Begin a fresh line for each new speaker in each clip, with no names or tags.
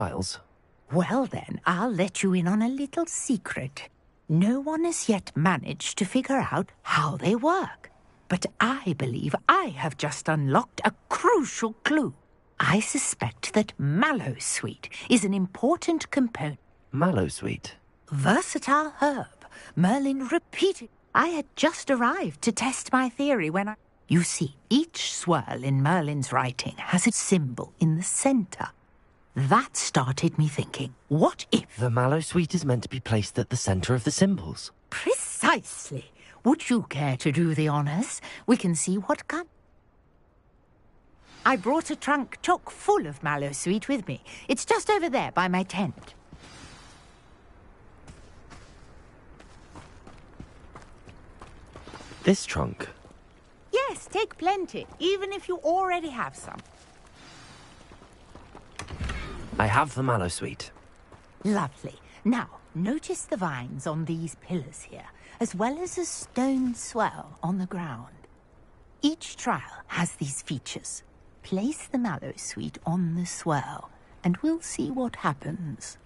Miles.
Well then, I'll let you in on a little secret. No one has yet managed to figure out how they work. But I believe I have just unlocked a crucial clue. I suspect that mallowsweet is an important component.
Mallowsweet?
Versatile herb. Merlin repeated. I had just arrived to test my theory when I... You see, each swirl in Merlin's writing has a symbol in the centre. That started me thinking, what if...
The mallowsweet is meant to be placed at the centre of the symbols.
Precisely. Would you care to do the honours? We can see what comes. I brought a trunk chock full of mallowsweet with me. It's just over there by my tent.
This trunk?
Yes, take plenty, even if you already have some.
I have the mallowsweet.
Lovely. Now, notice the vines on these pillars here, as well as a stone swell on the ground. Each trial has these features. Place the mallowsweet on the swell, and we'll see what happens.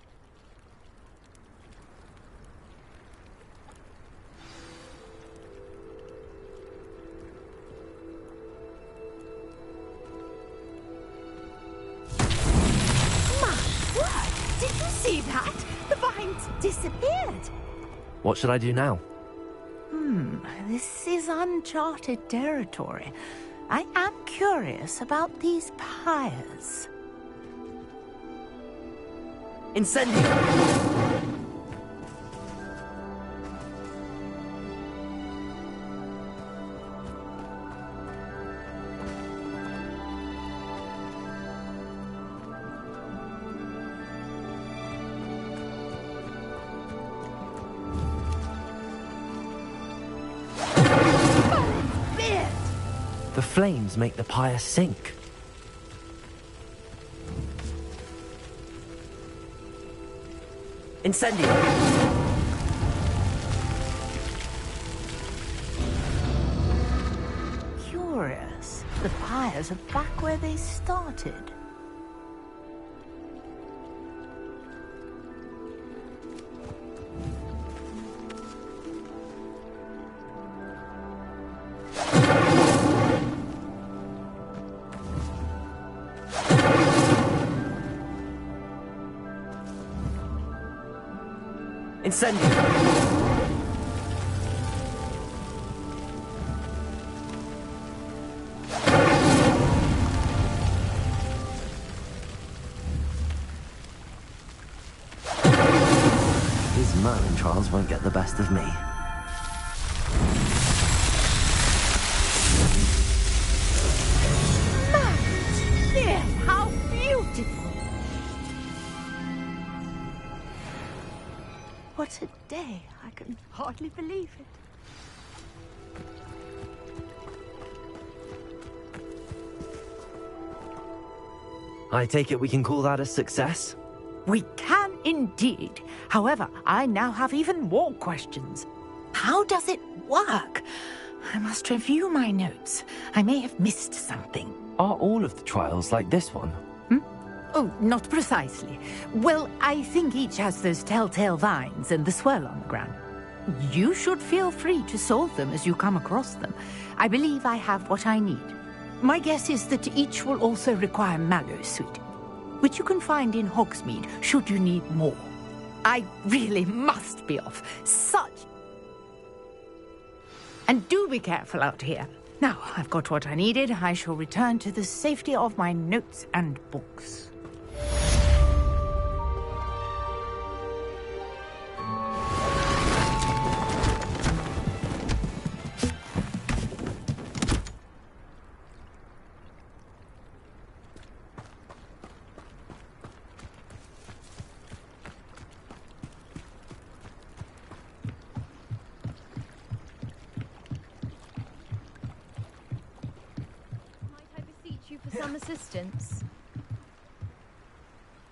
Did you see that? The vines disappeared.
What should I do now?
This is uncharted territory. I am curious about these pyres.
Incendio! The flames make the pyre sink. Incendio!
Curious. The pyres are back where they started.
Incendio! These Merlin trials won't get the best of me.
Yes, how beautiful! What a day. I can hardly believe it.
I take it we can call that a success?
We can indeed. However, I now have even more questions. How does it work? I must review my notes. I may have missed something.
Are all of the trials like this one?
Oh, not precisely. Well, I think each has those telltale vines and the swirl on the ground. You should feel free to solve them as you come across them. I believe I have what I need. My guess is that each will also require mallowsweet, which you can find in Hogsmeade should you need more. I really must be off. And do be careful out here. Now, I've got what I needed. I shall return to the safety of my notes and books.
Some assistance.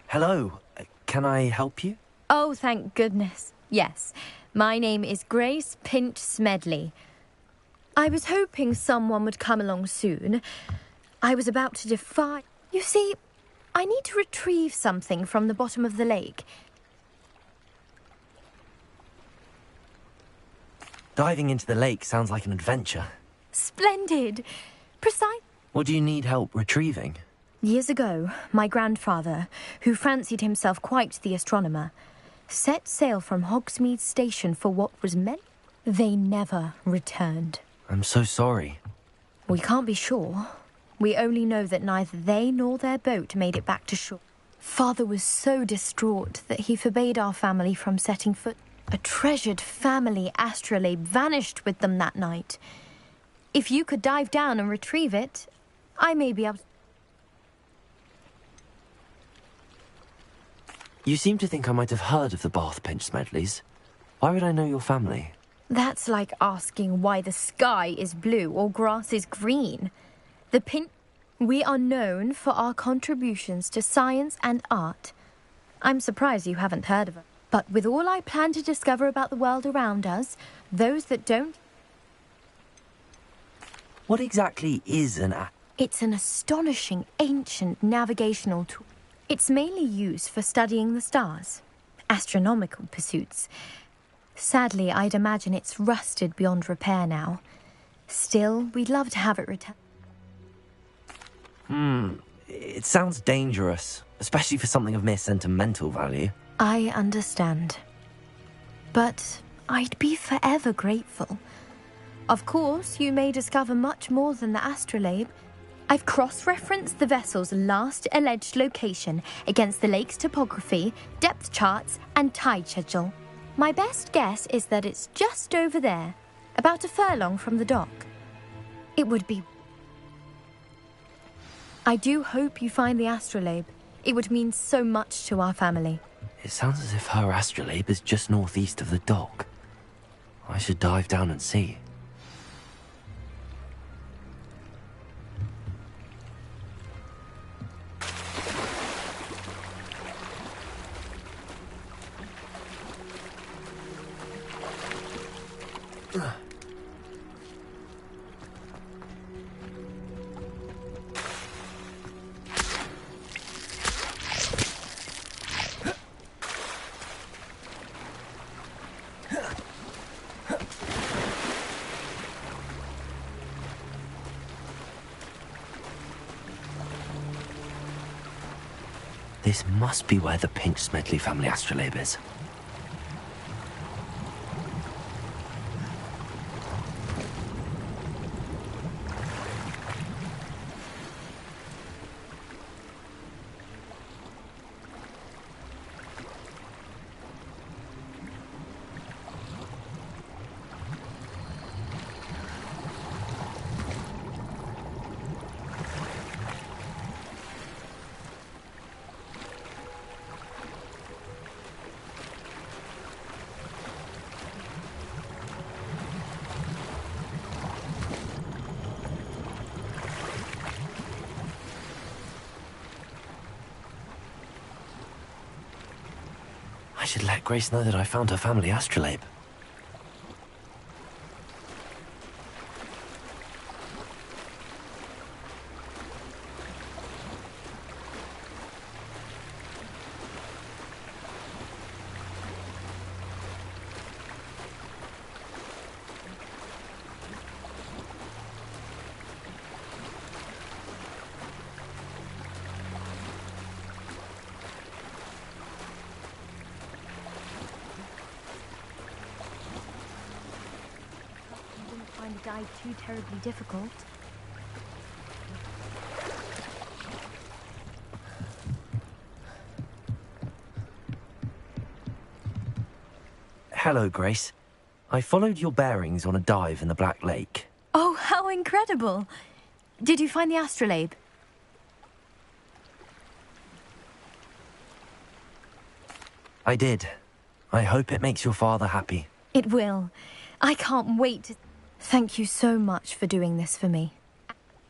Hello, can I help you?
Oh, thank goodness. Yes, my name is Grace Pinch Smedley. I was hoping someone would come along soon. I was about to defy... You see, I need to retrieve something from the bottom of the lake.
Diving into the lake sounds like an adventure.
Splendid! Precise.
What do you need help retrieving?
Years ago, my grandfather, who fancied himself quite the astronomer, set sail from Hogsmeade Station for what was meant. They never returned.
I'm so sorry.
We can't be sure. We only know that neither they nor their boat made it back to shore. Father was so distraught that he forbade our family from setting foot. A treasured family astrolabe vanished with them that night. If you could dive down and retrieve it, I may be able to...
You seem to think I might have heard of the Bath Pinch Smedleys. Why would I know your family?
That's like asking why the sky is blue or grass is green. We are known for our contributions to science and art. I'm surprised you haven't heard of it. But with all I plan to discover about the world around us, those that don't...
What exactly is an
It's an astonishing ancient navigational tool. It's mainly used for studying the stars, astronomical pursuits. Sadly, I'd imagine it's rusted beyond repair now. Still, we'd love to have it returned.
It sounds dangerous, especially for something of mere sentimental value.
I understand. But I'd be forever grateful. Of course, you may discover much more than the astrolabe. I've cross-referenced the vessel's last alleged location against the lake's topography, depth charts, and tide schedule. My best guess is that it's just over there, about a furlong from the dock. It would be... I do hope you find the astrolabe. It would mean so much to our family.
It sounds as if her astrolabe is just northeast of the dock. I should dive down and see. This must be where the Pinch Smedley family astrolabe is. I should let Grace know that I found her family astrolabe.
Find the dive too terribly difficult.
Hello, Grace. I followed your bearings on a dive in the Black Lake.
Oh, how incredible! Did you find the astrolabe?
I did. I hope it makes your father happy.
It will. I can't wait to... Thank you so much for doing this for me.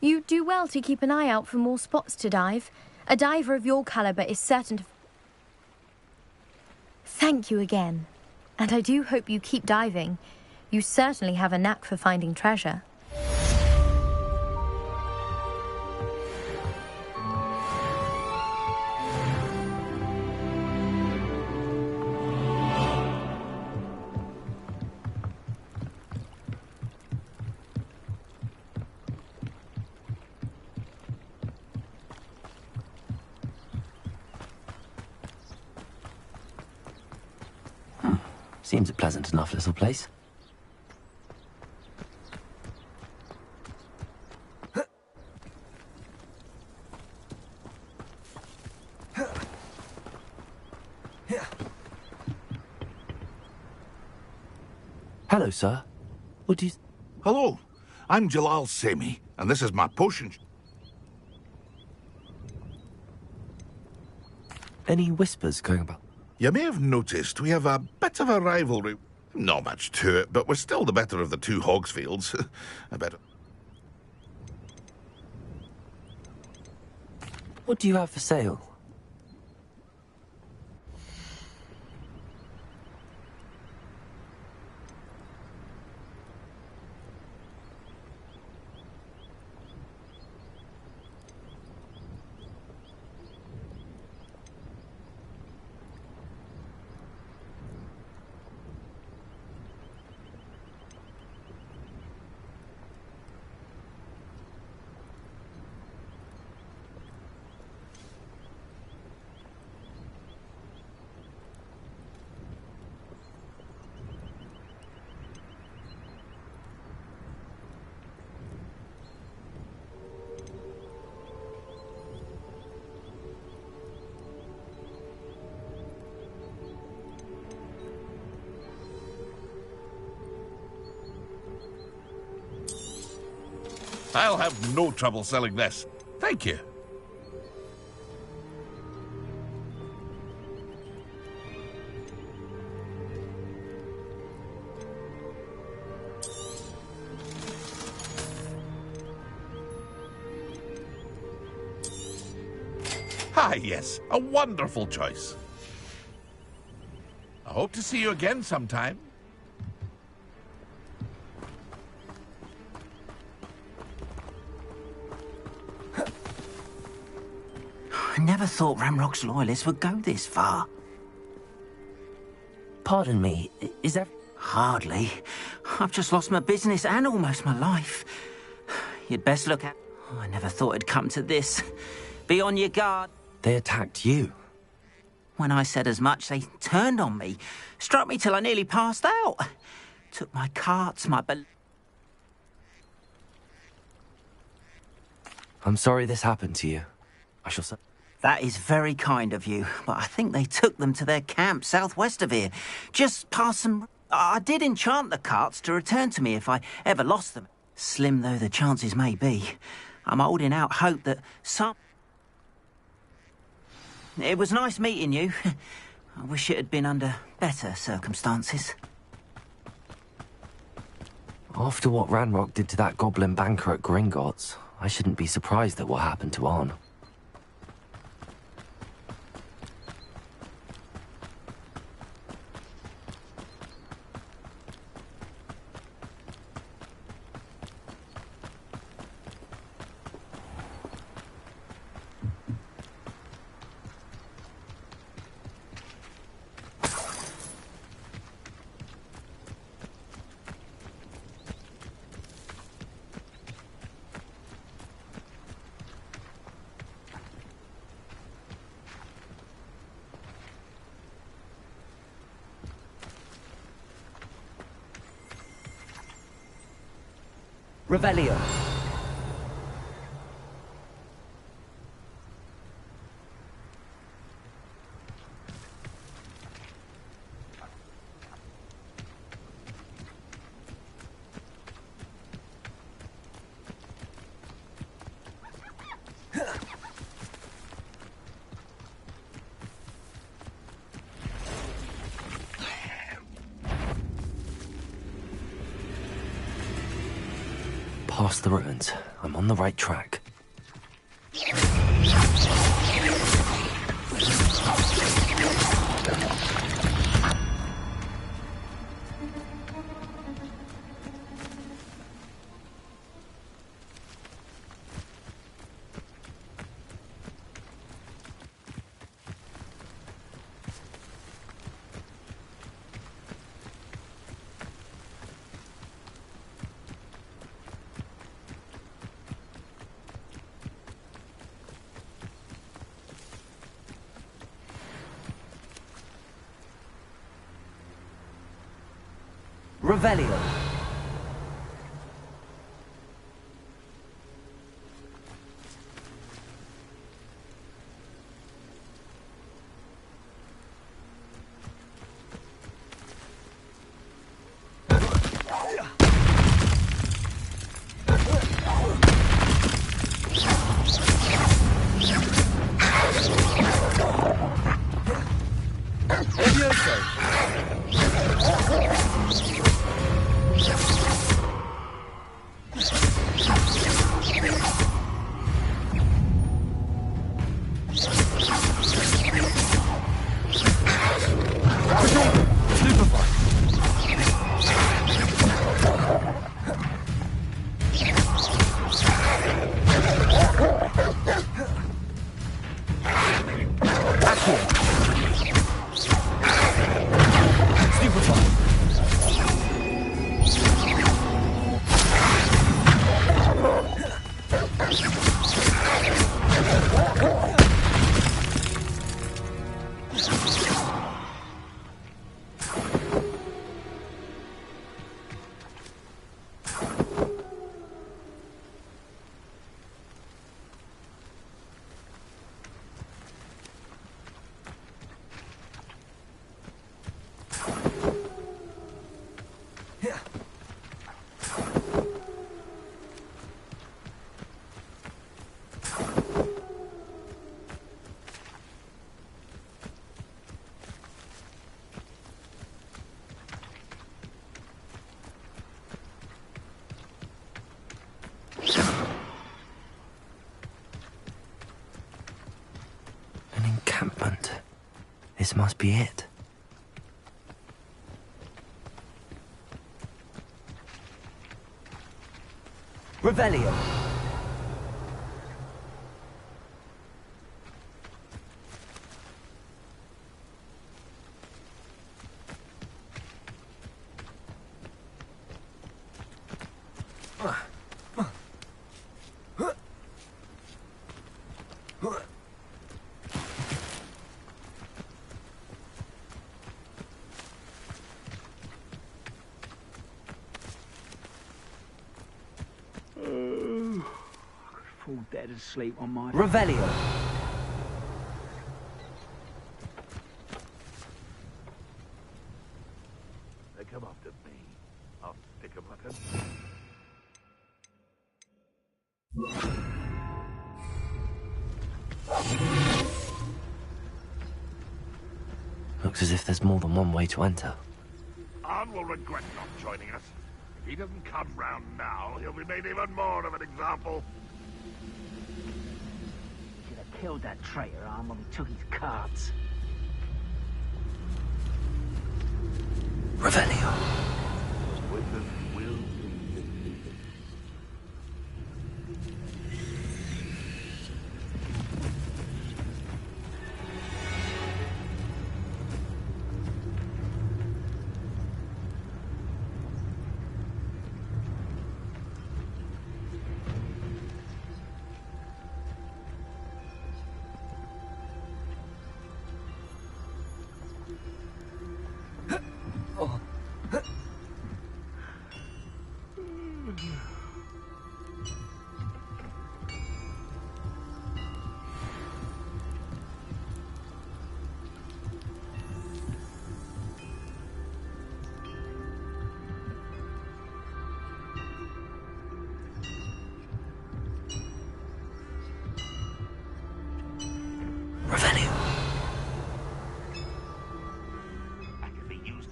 You do well to keep an eye out for more spots to dive. A diver of your caliber is certain to... Thank you again. And I do hope you keep diving. You certainly have a knack for finding treasure.
Seems a pleasant enough little place. Hello, sir. What do you...
Hello, I'm Jalal Semi, and this is my potion.
Any whispers going about?
You may have noticed we have a bit of a rivalry. Not much to it, but we're still the better of the two Hogsfields. I bet.
What do you have for sale?
I'll have no trouble selling this. Thank you. Ah, yes, a wonderful choice. I hope to see you again sometime.
I never thought Ramrock's loyalists would go this far.
Pardon me, is that...
Hardly. I've just lost my business and almost my life. You'd best look at... Oh, I never thought it'd come to this. Be on your guard.
They attacked you?
When I said as much, they turned on me. Struck me till I nearly passed out. Took my carts, my...
I'm sorry this happened to you. I shall say...
That is very kind of you, but I think they took them to their camp southwest of here. Just past some... I did enchant the carts to return to me if I ever lost them. Slim though the chances may be, I'm holding out hope that some... It was nice meeting you. I wish it had been under better circumstances.
After what Ranrock did to that goblin banker at Gringotts, I shouldn't be surprised at what happened to Arn.
Revelio.
Past the ruins. I'm on the right track.
Revelio.
An encampment. This must be it.
Revelio.
Fall dead asleep on my...
Revelio.
They come after me. I'll stick 'em like a...
Looks as if there's more than one way to enter.
Arn will regret not joining us. If he doesn't come round now, he'll be made even more of an example.
Should have killed that traitor Arm when we took his cards.
Revelio.
Wizards will be.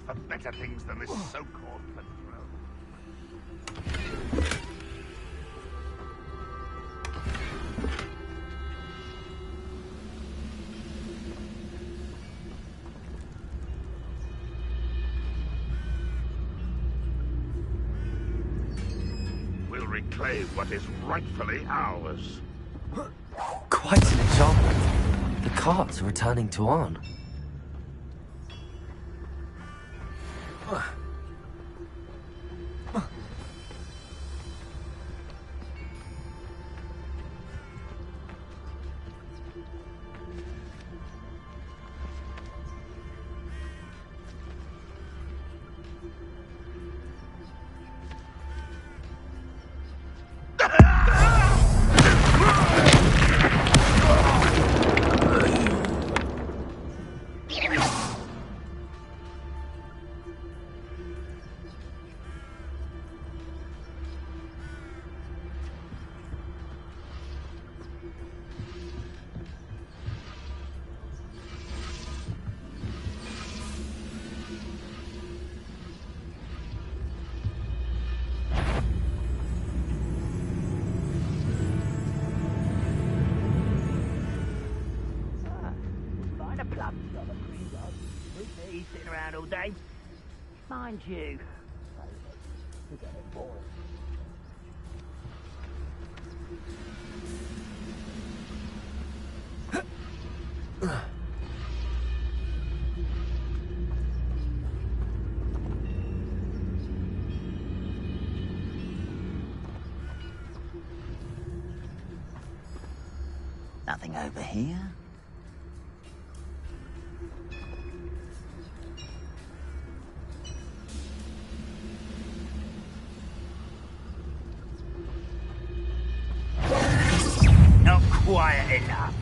For better things than this so-called patrol. We'll reclaim what is rightfully ours.
Quite an example. The carts are returning to Arn.
Find a plum job at Green Dog. With me sitting around all day. Mind you. Forget it, boy.
Nothing over here.
Not quiet enough.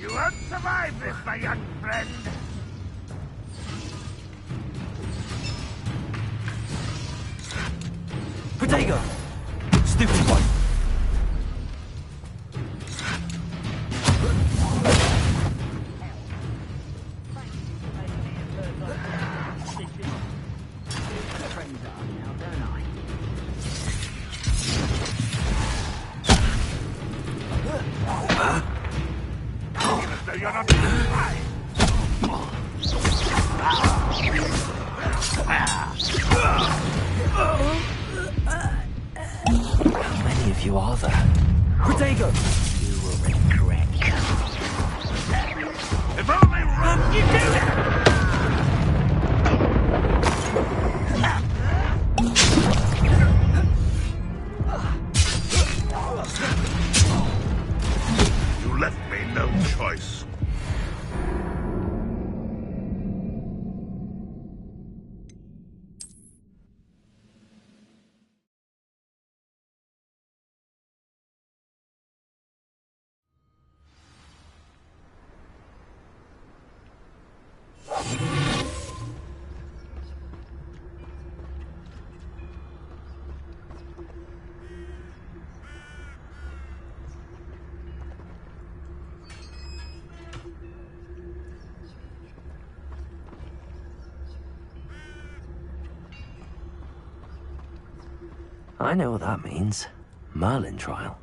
You won't survive this, my young friend.
Protego! Stupid one!
You're not fine.
How many of you are there? Protego!
You will regret if only run you do that!
You left me no choice.
I know what that means. Merlin trial.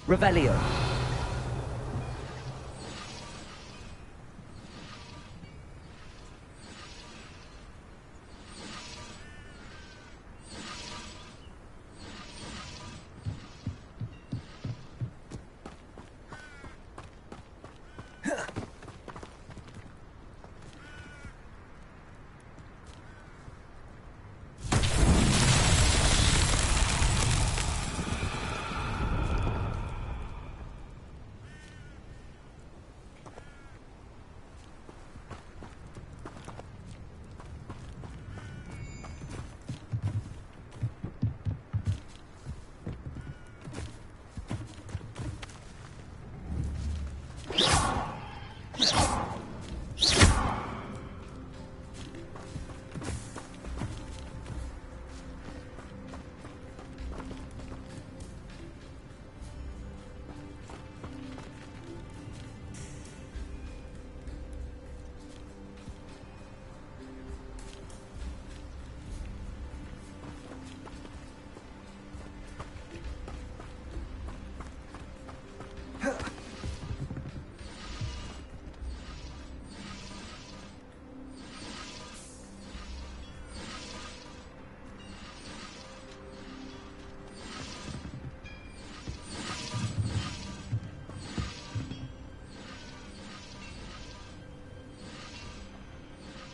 Revelio.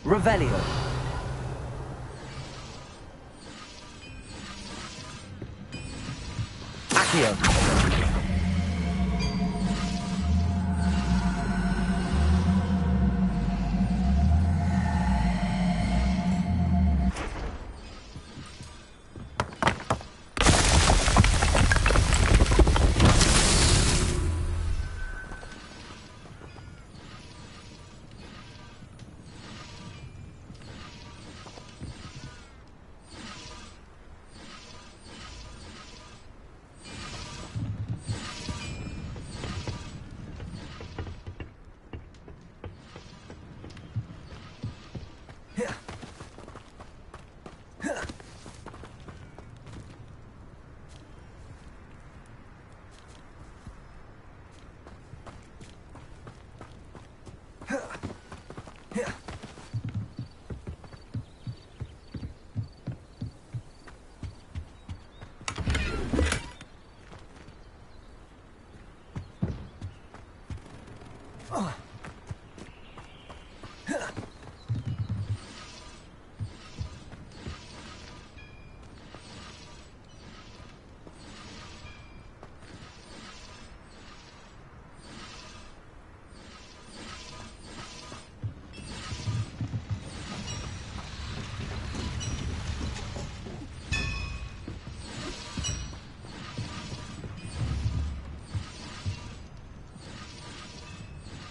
Revelio. Accio.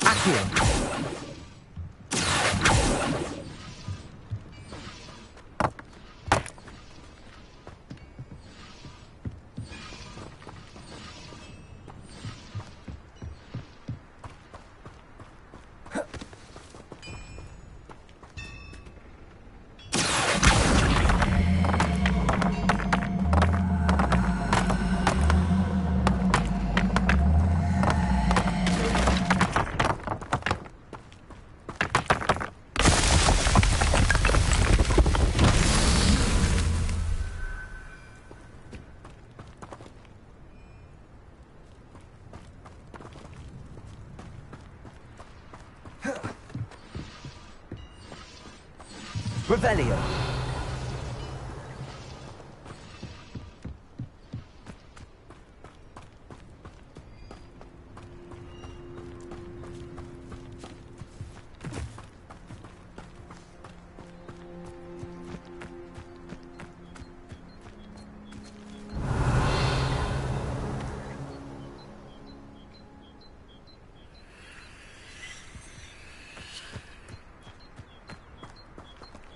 Accio. Revelio.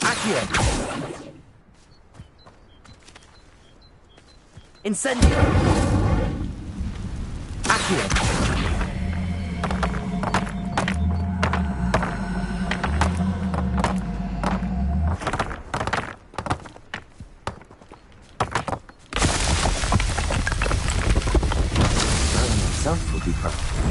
Accio. Incendio. Accio.
Merlin himself would be proud.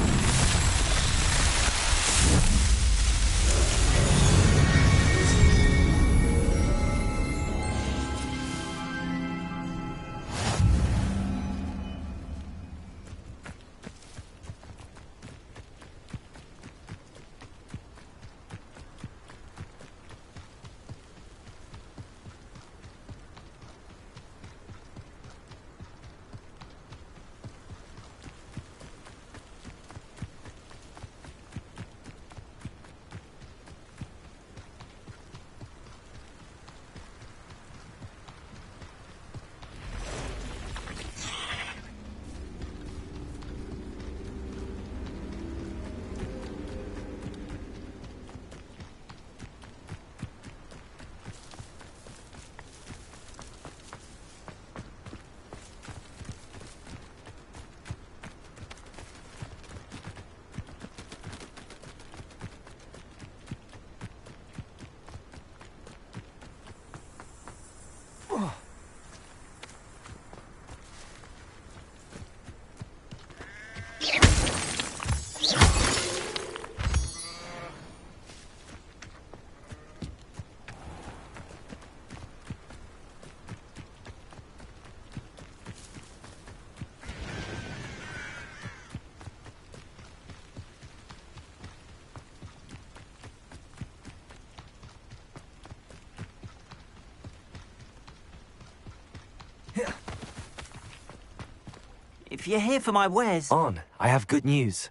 you're here for my wares.
On, I have good news.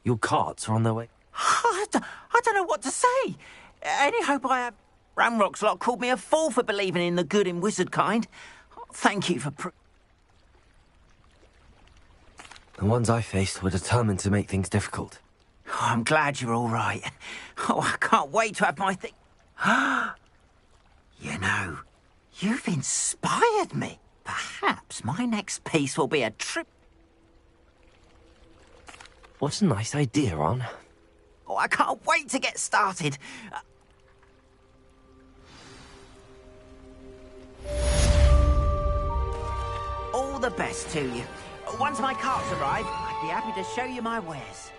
Your carts are on their way.
I don't know what to say. Any hope I have... Ramrock's lot called me a fool for believing in the good in wizard kind. Thank you for...
The ones I faced were determined to make things difficult.
Oh, I'm glad you're all right. Oh, I can't wait to have my thing... You know, you've inspired me. Perhaps my next piece will be a trip...
What a nice idea, On.
Oh, I can't wait to get started. All the best to you. Once my carts arrive, I'd be happy to show you my wares.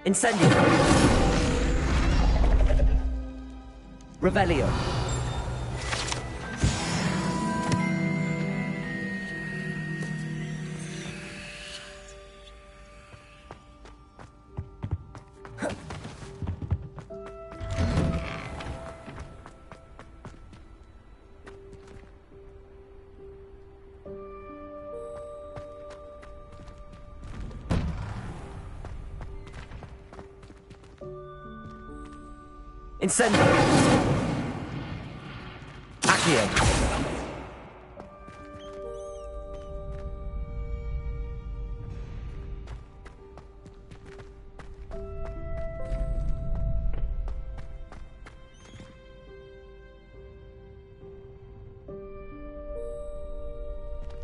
Incendio. Revelio. Incendio. Accio.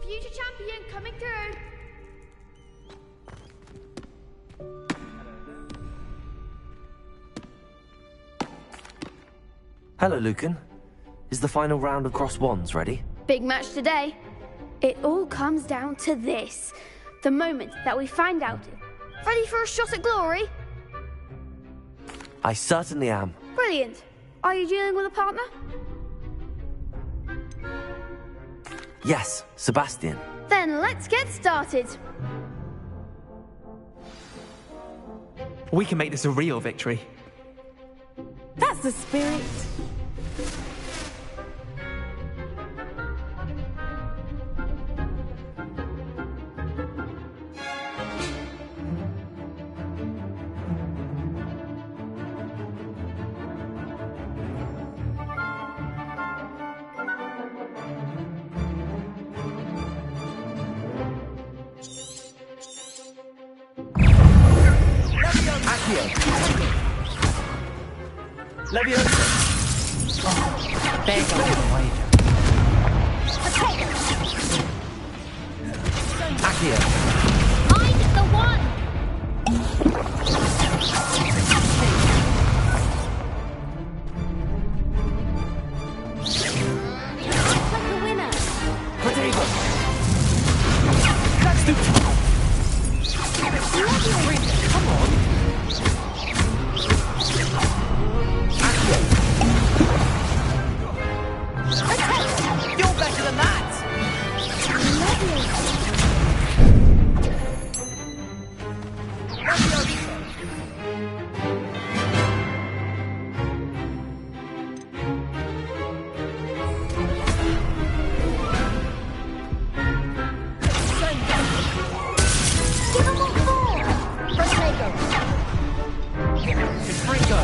Future champion coming through.
Hello, Lucan. Is the final round of Cross Wands ready?
Big match today. It all comes down to this. The moment that we find out. Ready for a shot at glory?
I certainly am.
Brilliant. Are you dealing with a partner?
Yes, Sebastian.
Then let's get started.
We can make this a real victory.
That's the spirit.
Leviosa.
There goes the wager.
Accio.
I'm the one. Act like a winner.
Protego. Come on. You're better than that!
Give him what for. Protego.
Fringo.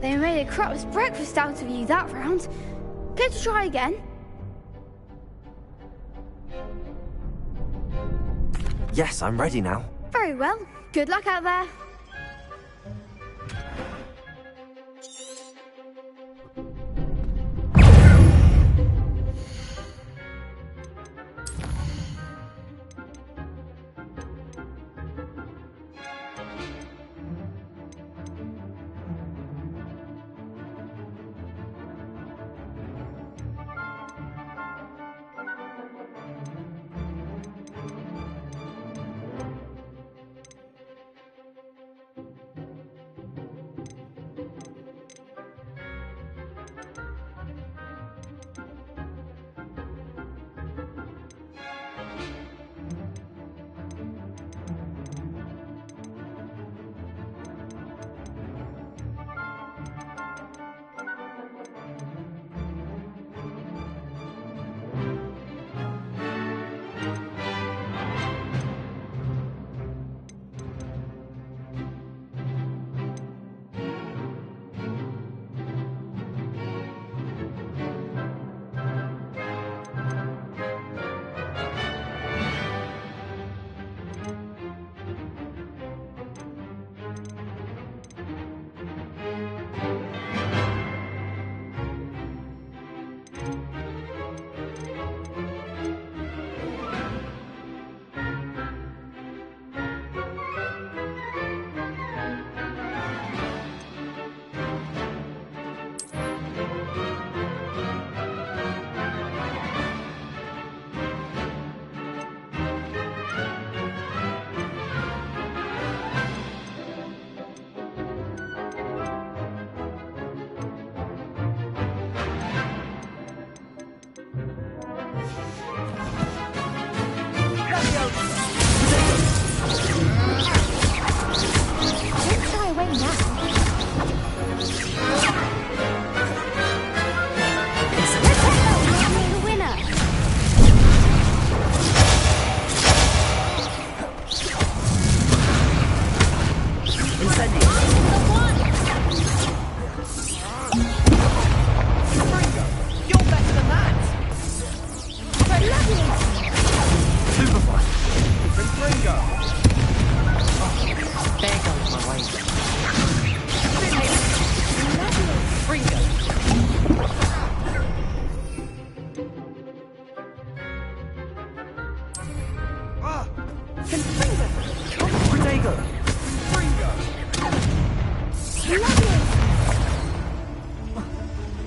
They made a crap's breakfast out of you that round. Care to try again?
Yes, I'm ready now.
Very well. Good luck out there.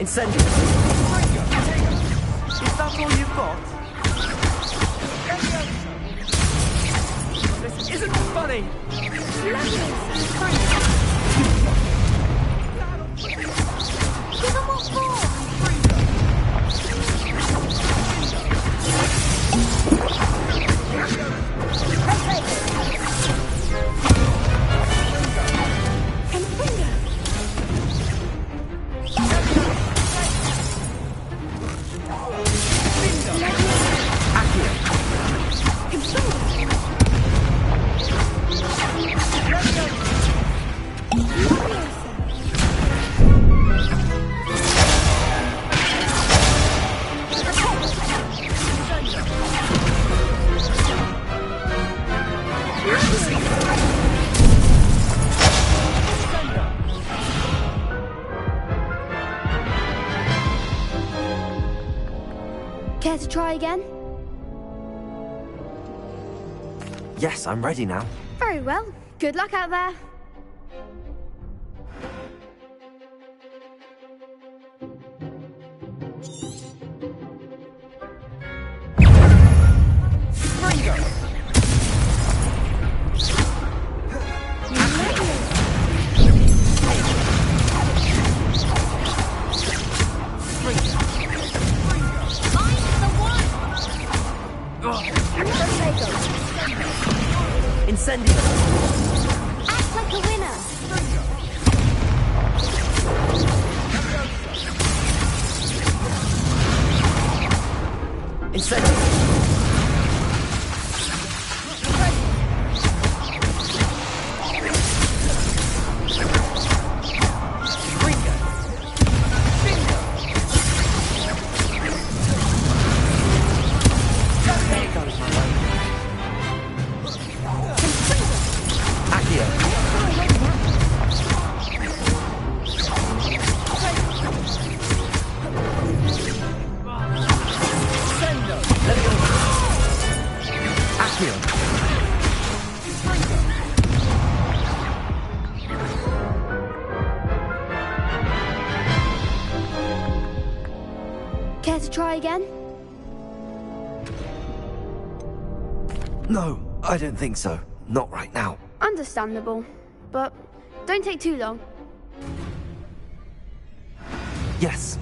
Incendiary. Is that all you've got? This isn't funny.
Give them what for? Care to try again?
Yes, I'm ready now.
Very well. Good luck out there.
Incendiary.
Act like a winner.
Incendiary.
Care to try again?
No, I don't think so. Not right now.
Understandable. But don't take too long.
Yes.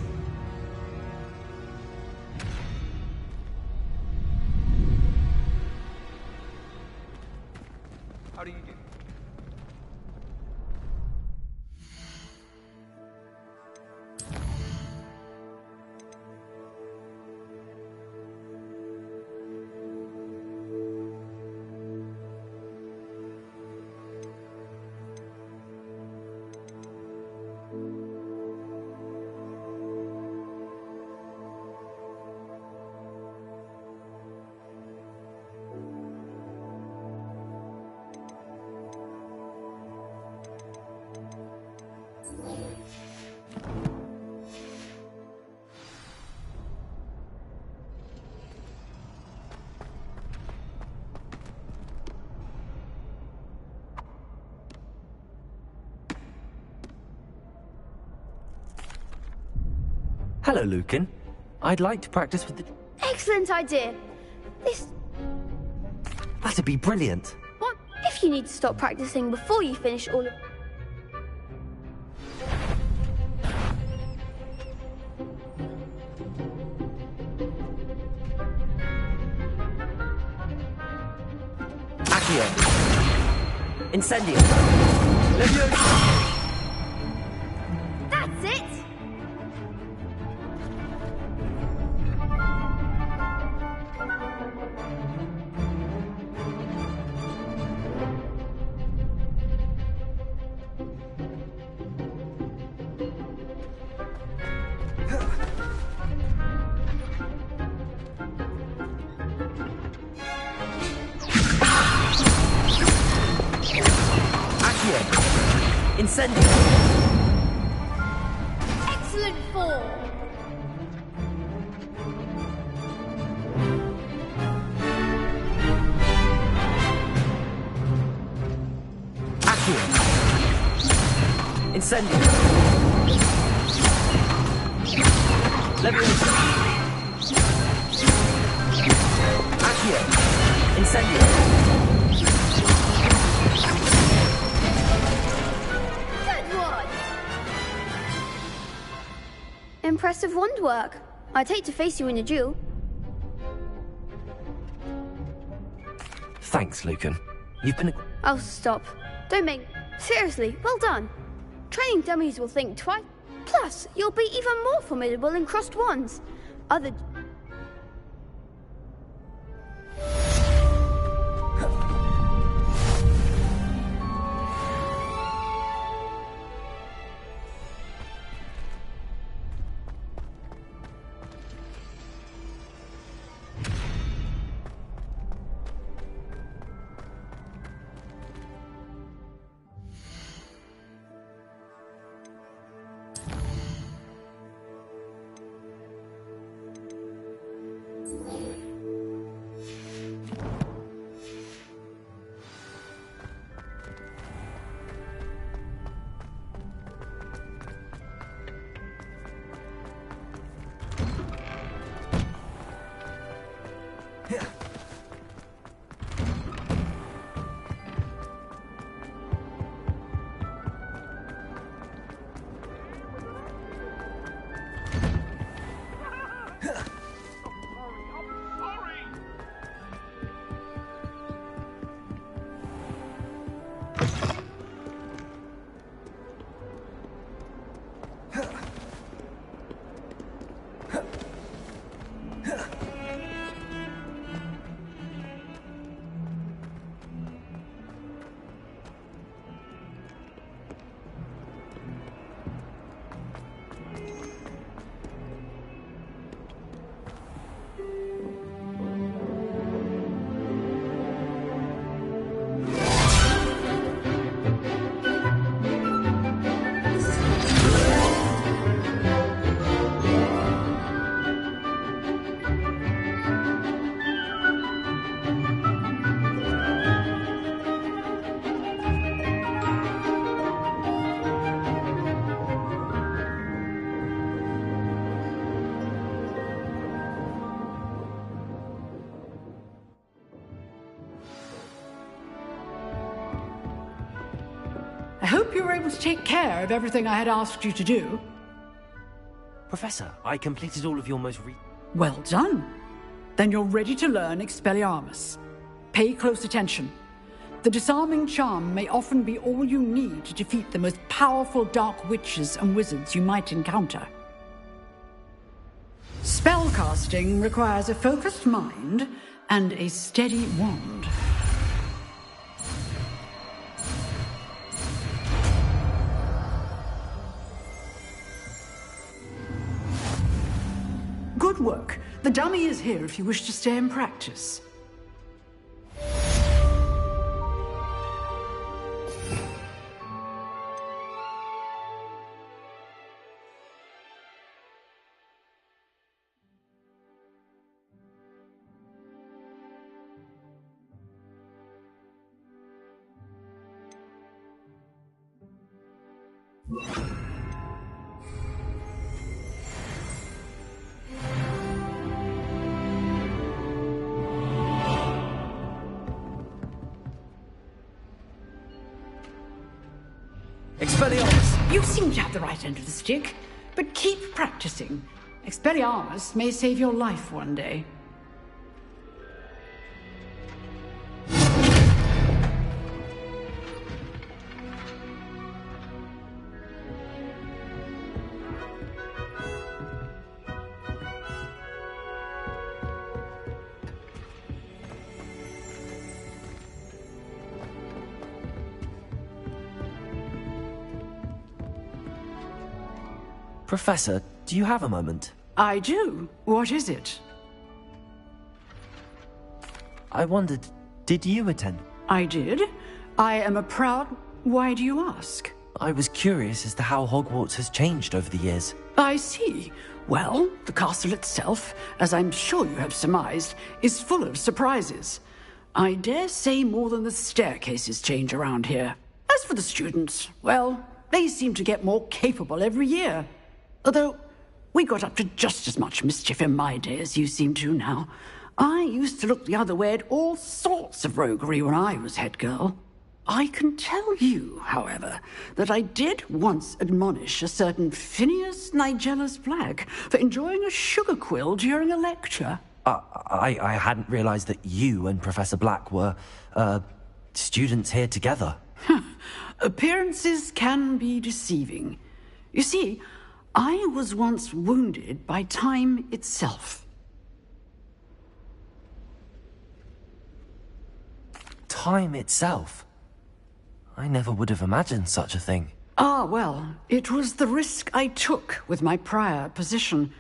How do you do?
Hello, Lucan. I'd like to practice with the...
Excellent idea.
That'd be brilliant.
What if you need to stop practicing before you finish all of...
Accio. Incendio. Leviosa.
That's it!
Incendio.
Excellent form.
Accio. Incendio. Leviosa. Accio. Incendio.
Good one! Impressive wand work. I'd hate to face you in a duel.
Thanks, Lucan. You've been...
Oh, stop. Don't make... Seriously, well done. Training dummies will think twice. Plus, you'll be even more formidable in crossed wands. Other...
I hope you were able to take care of everything I had asked you to do.
Professor, I completed all of your most
Well done. Then you're ready to learn Expelliarmus. Pay close attention. The disarming charm may often be all you need to defeat the most powerful dark witches and wizards you might encounter. Spellcasting requires a focused mind and a steady wand. Good work. The dummy is here if you wish to stay and practice.
Expelliarmus!
You seem to have the right end of the stick, but keep practicing. Expelliarmus may save your life one day.
Professor, do you have a moment?
I do. What is it?
I wondered, did you attend?
I did. I am a proud... Why do you ask?
I was curious as to how Hogwarts has changed over the years.
I see. Well, the castle itself, as I'm sure you have surmised, is full of surprises. I dare say more than the staircases change around here. As for the students, well, they seem to get more capable every year. Although, We got up to just as much mischief in my day as you seem to now. I used to look the other way at all sorts of roguery when I was head girl. I can tell you, however, that I did once admonish a certain Phineas Nigellus Black for enjoying a sugar quill during a lecture.
I hadn't realized that you and Professor Black were, students here together.
Appearances can be deceiving. You see, I was once wounded by time itself.
Time itself? I never would have imagined such a thing.
Ah, well, it was the risk I took with my prior position.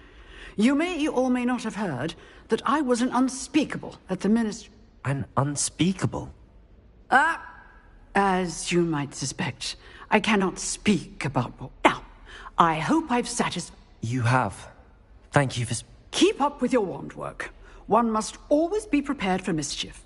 You may or may not have heard that I was an unspeakable at the ministry.
An unspeakable?
As you might suspect, I cannot speak about what... Now, I hope I've satisfied...
You have. Thank you for...
Keep up with your wand work. One must always be prepared for mischief.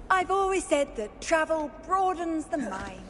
I've always said that travel broadens the mind.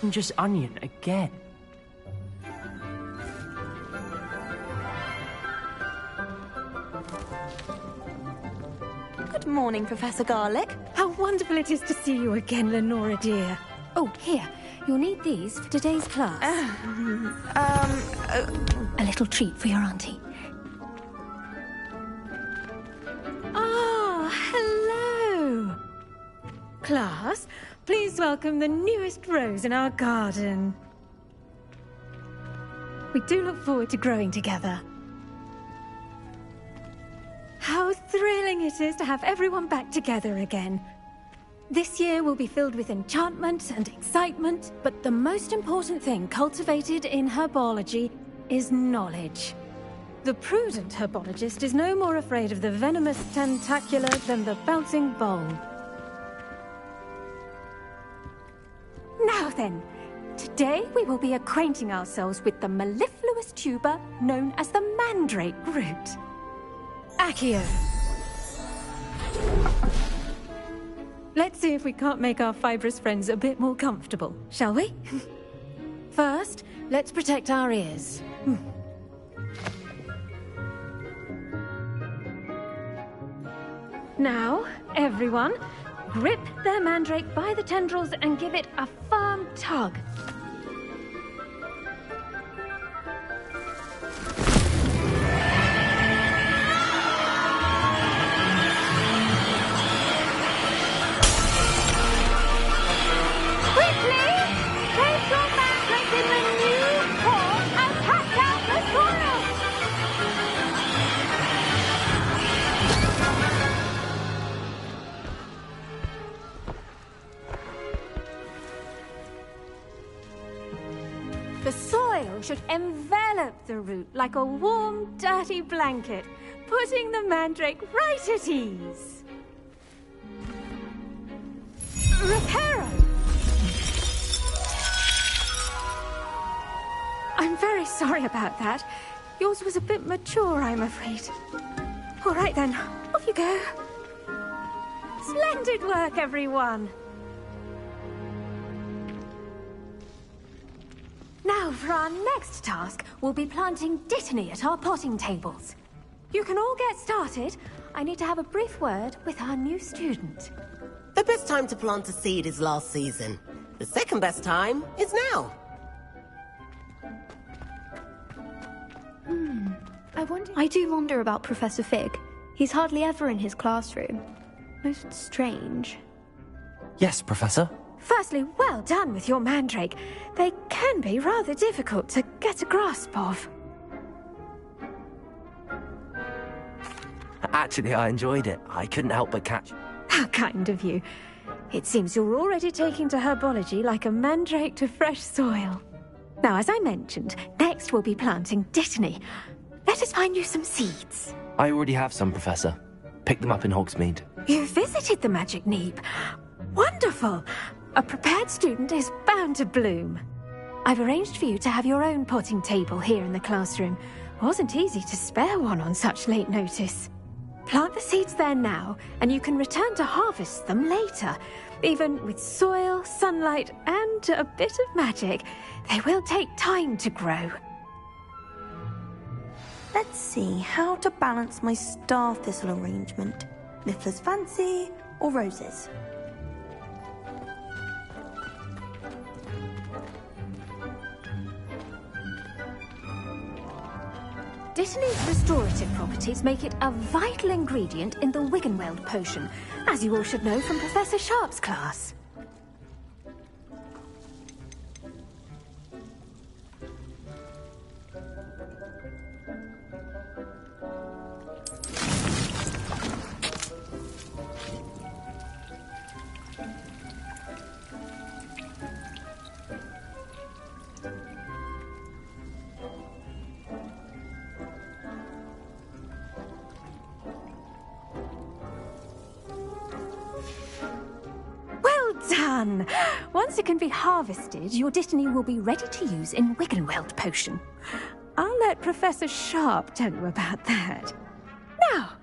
Just onion again.
Good morning, Professor Garlick.
How wonderful it is to see you again, Lenora dear. Oh, here, you'll need these for today's class.
A little treat for your auntie.
Ah, hello. Class, please welcome the newest rose in our garden. We do look forward to growing together. How thrilling it is to have everyone back together again. This year will be filled with enchantment and excitement, but the most important thing cultivated in herbology is knowledge. The prudent herbologist is no more afraid of the venomous tentacula than the bouncing bowl. Now then, today we will be acquainting ourselves with the mellifluous tuber known as the mandrake root. Accio. Let's see if we can't make our fibrous friends a bit more comfortable, shall we? First, let's protect our ears. Now, everyone, grip their mandrake by the tendrils and give it a firm tug. Quickly! Place your mandrake in the new pot and pat down the soil! The soil should envelop the root like a warm, dirty blanket, putting the mandrake right at ease. Reparo! I'm very sorry about that. Yours was a bit mature, I'm afraid. All right then, off you go. Splendid work, everyone! Now, for our next task, we'll be planting dittany at our potting tables. You can all get started. I need to have a brief word with our new student.
The best time to plant a seed is last season. The second best time is now.
I do wonder about Professor Fig. He's hardly ever in his classroom. Most strange.
Yes, Professor?
Firstly, well done with your mandrake. They can be rather difficult to get a grasp of.
Actually, I enjoyed it. I couldn't help but catch...
How kind of you. It seems you're already taking to herbology like a mandrake to fresh soil. Now, as I mentioned, next we'll be planting dittany. Let us find you some seeds.
I already have some, Professor. Picked them up in Hogsmeade.
You visited the Magic Neep. Wonderful! A prepared student is bound to bloom. I've arranged for you to have your own potting table here in the classroom. Wasn't easy to spare one on such late notice. Plant the seeds there now, and you can return to harvest them later. Even with soil, sunlight, and a bit of magic, they will take time to grow.
Let's see how to balance my star thistle arrangement. Miffler's Fancy or roses?
Dittany's restorative properties make it a vital ingredient in the Wiggenweld potion, as you all should know from Professor Sharp's class. Done! Once it can be harvested, your dittany will be ready to use in Wiggenweld potion. I'll let Professor Sharp tell you about that. Now,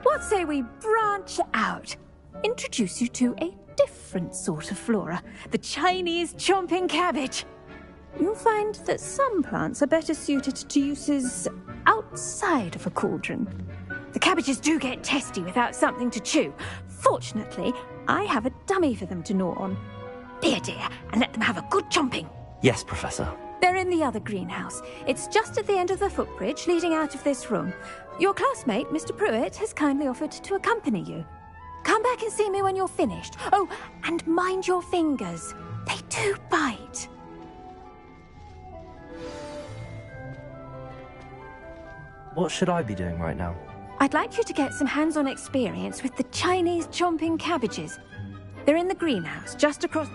what say we branch out? Introduce you to a different sort of flora, the Chinese chomping cabbage. You'll find that some plants are better suited to uses outside of a cauldron. The cabbages do get testy without something to chew. Fortunately, I have a dummy for them to gnaw on. Here, dear, and let them have a good chomping.
Yes, Professor.
They're in the other greenhouse. It's just at the end of the footbridge leading out of this room. Your classmate, Mr. Pruitt, has kindly offered to accompany you. Come back and see me when you're finished. Oh, and mind your fingers. They do bite.
What should I be doing right now?
I'd like you to get some hands-on experience with the Chinese chomping cabbages. They're in the greenhouse, just across...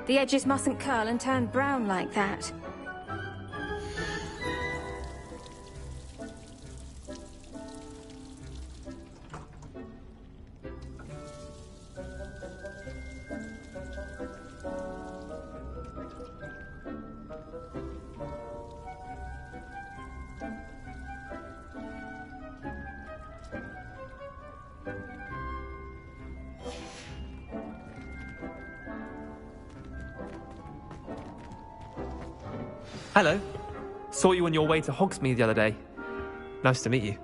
The edges mustn't curl and turn brown like that.
Hello. Saw you on your way to Hogsmeade the other day. Nice to meet you.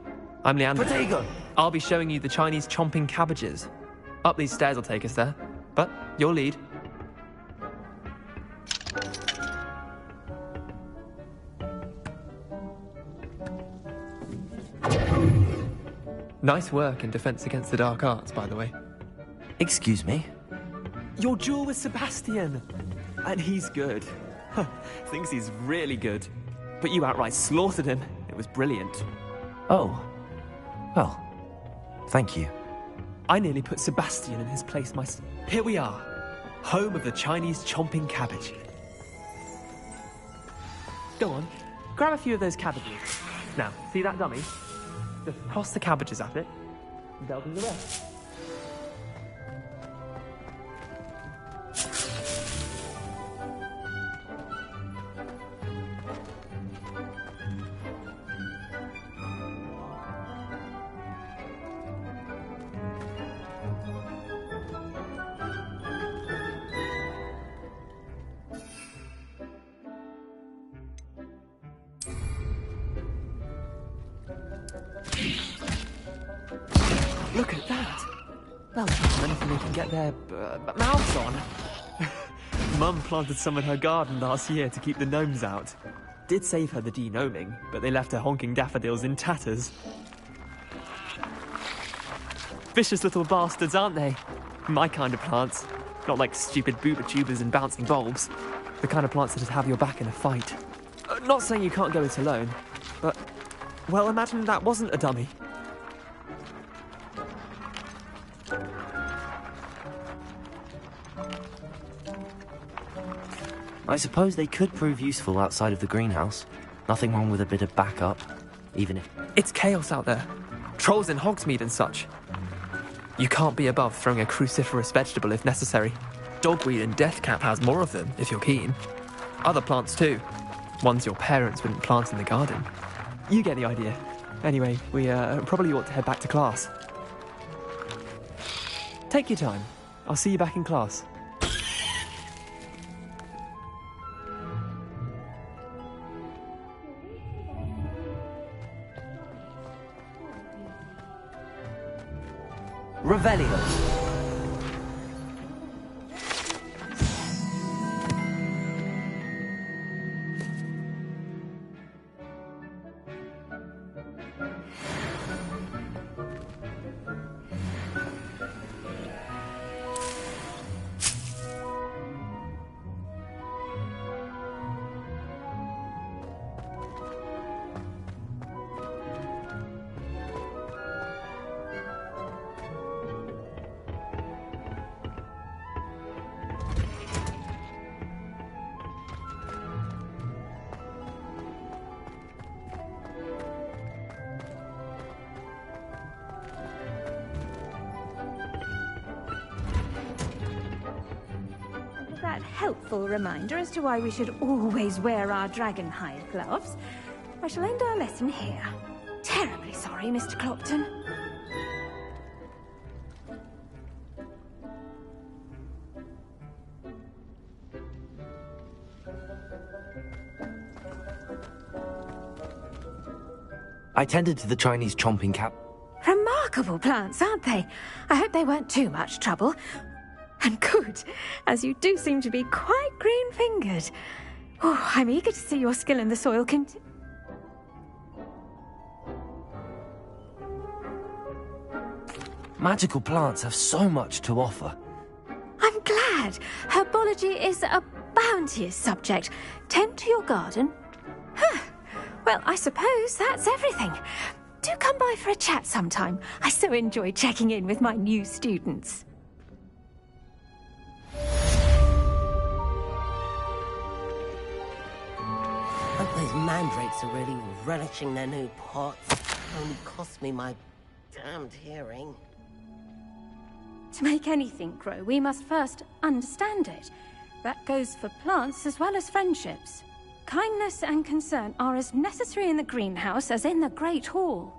I'm Leander.
Protego!
I'll be showing you the Chinese chomping cabbages. Up these stairs will take us there. But your lead. Nice work in Defense Against the Dark Arts, by the way.
Excuse me?
Your duel with Sebastian. And he's good. Thinks he's really good. But you outright slaughtered him. It was brilliant.
Oh. Well, thank you.
I nearly put Sebastian in his place myself. Here we are. home of the Chinese chomping cabbage. Go on, grab a few of those cabbages. Now, see that dummy? Just toss the cabbages at it, and they'll do the rest. Look at that! Well, anything they can get their mouths on. Mum planted some in her garden last year to keep the gnomes out. Did save her the de-gnoming, but they left her honking daffodils in tatters. Vicious little bastards, aren't they? My kind of plants. Not like stupid booba tubers and bouncing bulbs. The kind of plants that'd have your back in a fight. Not saying you can't go it alone, but... well, imagine that wasn't a dummy.
I suppose they could prove useful outside of the greenhouse. Nothing wrong with a bit of backup, even if...
It's chaos out there. Trolls in Hogsmeade and such. You can't be above throwing a cruciferous vegetable if necessary. Dogweed and deathcap has more of them, if you're keen. Other plants too. Ones your parents wouldn't plant in the garden. You get the idea. Anyway, we probably ought to head back to class. Take your time. I'll see you back in class.
Revelio.
Helpful reminder as to why we should always wear our dragonhide gloves. I shall end our lesson here. Terribly sorry, Mr. Clopton.
I tended to the Chinese chomping cap.
Remarkable plants, aren't they? I hope they weren't too much trouble. And good, as you do seem to be quite green-fingered. Oh, I'm eager to see your skill in the soil
Magical plants have so much to offer.
I'm glad. Herbology is a bounteous subject. Tend to your garden. Huh. Well, I suppose that's everything. Do come by for a chat sometime. I so enjoy checking in with my new students.
Hope those mandrakes are really relishing their new pots. Only cost me my damned hearing.
To make anything grow, we must first understand it. That goes for plants as well as friendships. Kindness and concern are as necessary in the greenhouse as in the Great Hall.